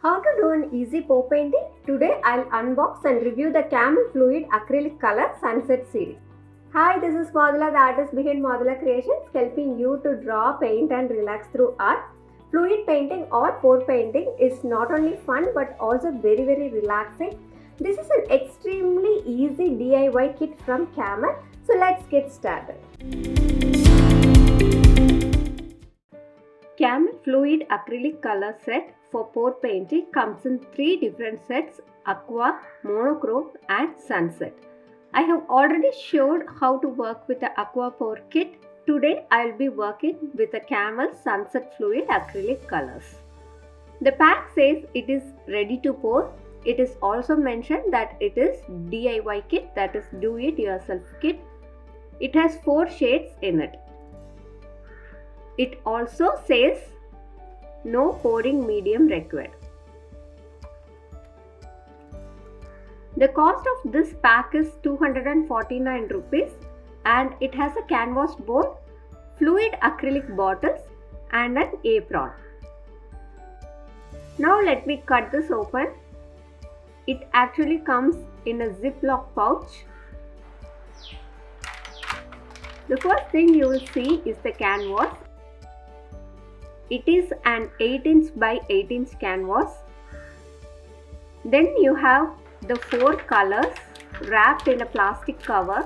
How to do an easy pour painting? Today I'll unbox and review the Camel Fluid Acrylic Color Sunset series. Hi, this is Madhula, the artist behind Madhula Creations, helping you to draw, paint and relax through art. Fluid painting or pour painting is not only fun but also very relaxing. This is an extremely easy DIY kit from Camel. So let's get started. Camel Fluid Acrylic Color Set for pour painting comes in 3 different sets: Aqua, Monochrome and Sunset. I have already showed how to work with the Aqua Pour kit. Today I will be working with the Camel Sunset Fluid Acrylic Colors. The pack says it is ready to pour. It is also mentioned that it is DIY kit, that is do it yourself kit. It has 4 shades in it. It also says no pouring medium required. The cost of this pack is 249 rupees and it has a canvas board, fluid acrylic bottles and an apron. Now let me cut this open. It actually comes in a Ziploc pouch. The first thing you will see is the canvas. It is an 8" by 8" canvas. Then you have the 4 colors wrapped in a plastic cover.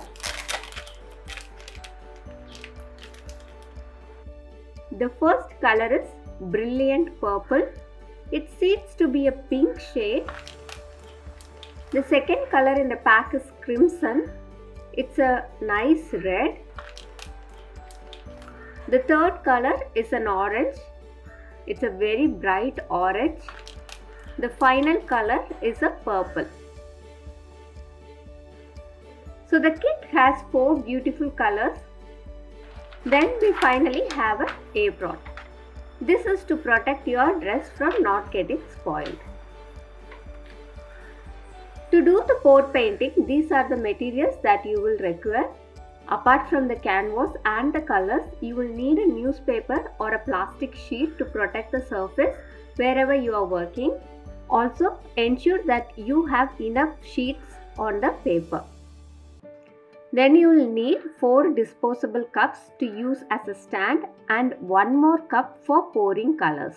The first color is Brilliant Purple. It seems to be a pink shade. The second color in the pack is Crimson. It's a nice red. The third color is an orange. It's a very bright orange. The final color is a purple. So the kit has 4 beautiful colors. Then we finally have an apron. This is to protect your dress from not getting spoiled. To do the pour painting, these are the materials that you will require. Apart from the canvas and the colors, you will need a newspaper or a plastic sheet to protect the surface wherever you are working. Also, ensure that you have enough sheets on the paper. Then you will need 4 disposable cups to use as a stand and 1 more cup for pouring colors.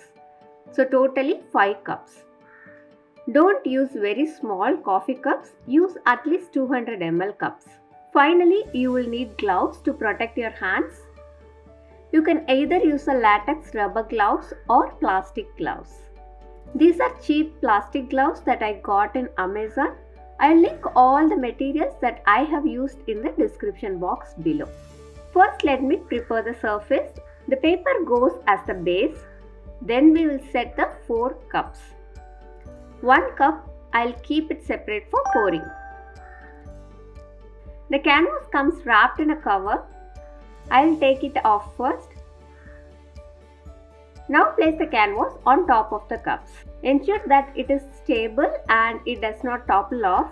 So totally 5 cups. Don't use very small coffee cups, use at least 200 ml cups. Finally, you will need gloves to protect your hands. You can either use a latex rubber gloves or plastic gloves. These are cheap plastic gloves that I got in Amazon. I'll link all the materials that I have used in the description box below. First, let me prepare the surface. The paper goes as the base. Then we will set the 4 cups. 1 cup, I'll keep it separate for pouring. The canvas comes wrapped in a cover. I'll take it off first. Now place the canvas on top of the cups. Ensure that it is stable and it does not topple off.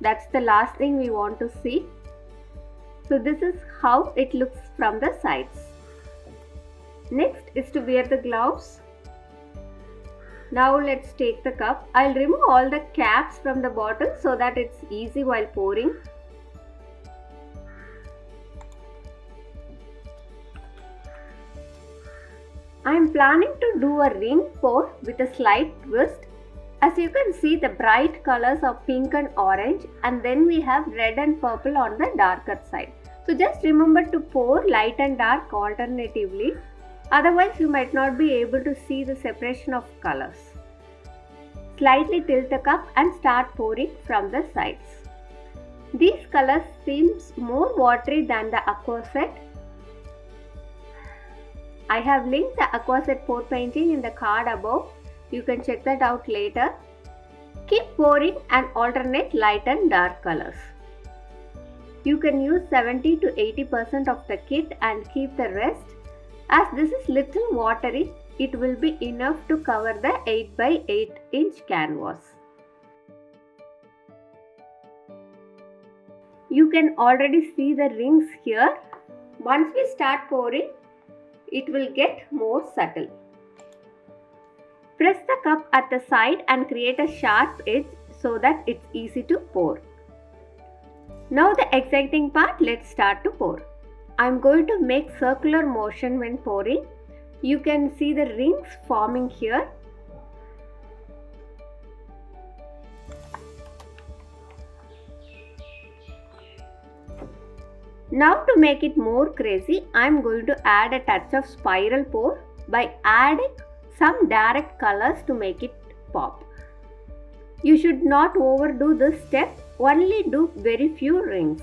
That's the last thing we want to see. So this is how it looks from the sides. Next is to wear the gloves. Now let's take the cup. I'll remove all the caps from the bottle so that it's easy while pouring. I am planning to do a ring pour with a slight twist. As you can see, the bright colors are pink and orange, and then we have red and purple on the darker side. So just remember to pour light and dark alternatively. Otherwise you might not be able to see the separation of colors. Slightly tilt the cup and start pouring from the sides. These colors seems more watery than the Aqua set. I have linked the Aqua set pour painting in the card above. You can check that out later. Keep pouring and alternate light and dark colors. You can use 70 to 80% of the kit and keep the rest. As this is little watery, it will be enough to cover the 8 by 8" canvas. You can already see the rings here. Once we start pouring, it will get more subtle. Press the cup at the side and create a sharp edge so that it's easy to pour. Now the exciting part, let's start to pour. I'm going to make circular motion when pouring. You can see the rings forming here. Now to make it more crazy, I'm going to add a touch of spiral pour by adding some direct colors to make it pop. You should not overdo this step, only do very few rings.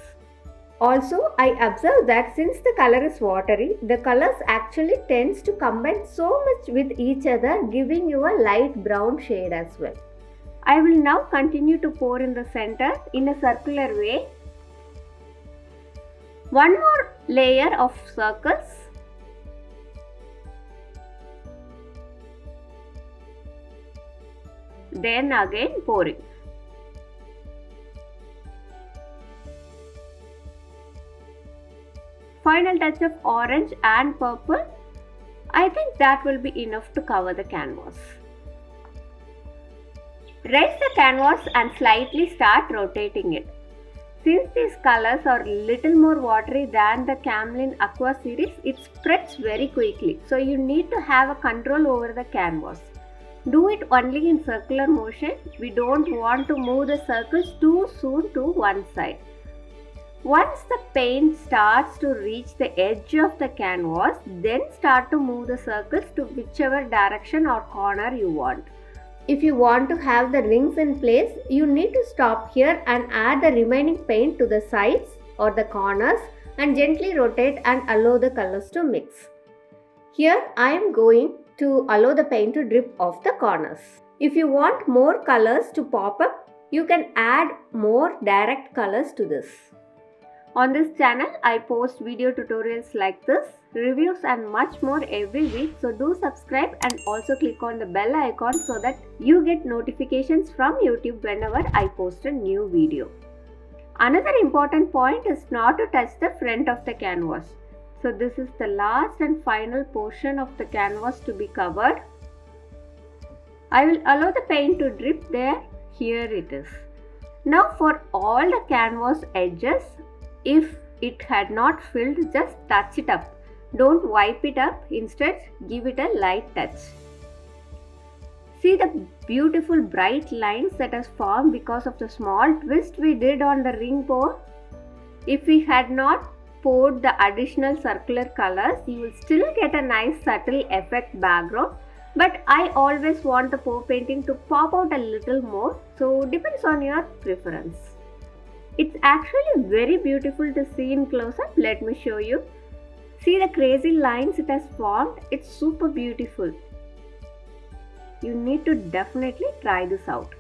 Also, I observed that since the color is watery, the colors actually tends to combine so much with each other, giving you a light brown shade as well. I will now continue to pour in the center in a circular way. One more layer of circles. Then again pouring. Final touch of orange and purple. I think that will be enough to cover the canvas. Raise the canvas and slightly start rotating it. Since these colors are little more watery than the Camlin Aqua series, it spreads very quickly. So you need to have a control over the canvas. Do it only in circular motion. We don't want to move the circles too soon to one side. Once the paint starts to reach the edge of the canvas, then start to move the circles to whichever direction or corner you want. If you want to have the rings in place, you need to stop here and add the remaining paint to the sides or the corners and gently rotate and allow the colors to mix. Here I am going to allow the paint to drip off the corners. If you want more colors to pop up, you can add more direct colors to this. On this channel, I post video tutorials like this, reviews and much more every week, so do subscribe and also click on the bell icon so that you get notifications from YouTube whenever I post a new video. Another important point is not to touch the front of the canvas. So this is the last and final portion of the canvas to be covered. I will allow the paint to drip there. Here it is. Now for all the canvas edges, if it had not filled, just touch it up. Don't wipe it up, instead give it a light touch. See the beautiful bright lines that has formed because of the small twist we did on the ring pour? If we had not poured the additional circular colors, you will still get a nice subtle effect background. But I always want the pour painting to pop out a little more, so depends on your preference. It's actually very beautiful to see in close-up. Let me show you. See the crazy lines it has formed. It's super beautiful. You need to definitely try this out.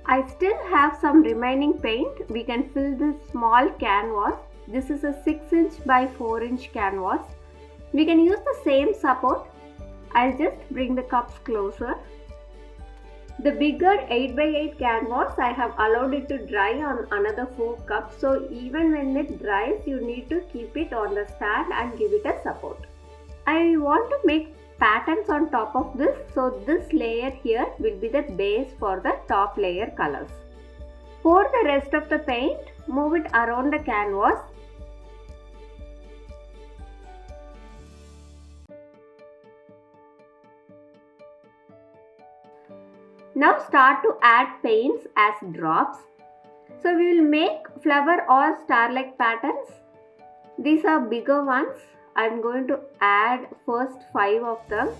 I still have some remaining paint. We can fill this small canvas. This is a 6" by 4" canvas. We can use the same support. I'll just bring the cups closer. The bigger 8x8 canvas, I have allowed it to dry on another 4 cups. So even when it dries, you need to keep it on the stand and give it a support. I want to make patterns on top of this. So this layer here will be the base for the top layer colors. Pour the rest of the paint, move it around the canvas. Now start to add paints as drops. So we will make flower or star-like patterns. These are bigger ones. I am going to add first 5 of them.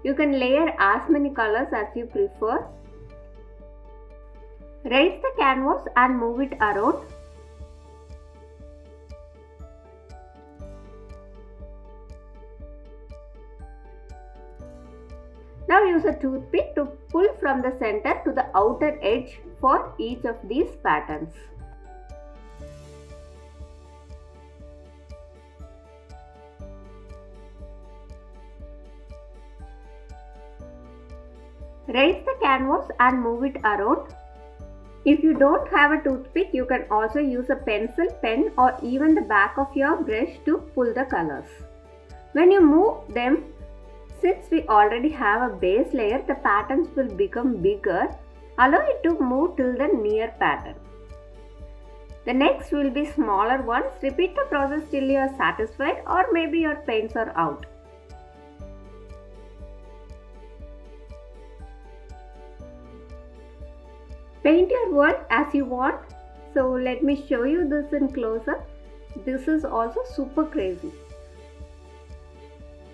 You can layer as many colors as you prefer. Raise the canvas and move it around. Now use a toothpick to pull from the center to the outer edge for each of these patterns. Raise the canvas and move it around. If you don't have a toothpick, you can also use a pencil, pen, or even the back of your brush to pull the colors. When you move them, since we already have a base layer, the patterns will become bigger. Allow it to move till the near pattern. The next will be smaller ones. Repeat the process till you are satisfied, or maybe your paints are out. Paint your world as you want. So let me show you this in close up. This is also super crazy.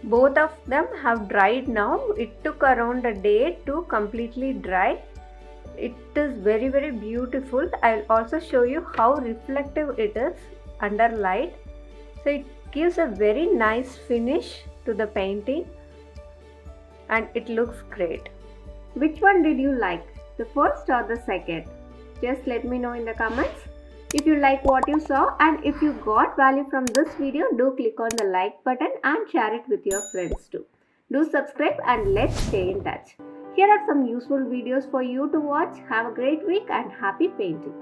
Both of them have dried now. It took around a day to completely dry. It is very beautiful. I'll also show you how reflective it is under light. So it gives a very nice finish to the painting and it looks great. Which one did you like? The first or the second? Just let me know in the comments. If you like what you saw and if you got value from this video, do click on the like button and share it with your friends too. Do subscribe and let's stay in touch. Here are some useful videos for you to watch. Have a great week and happy painting.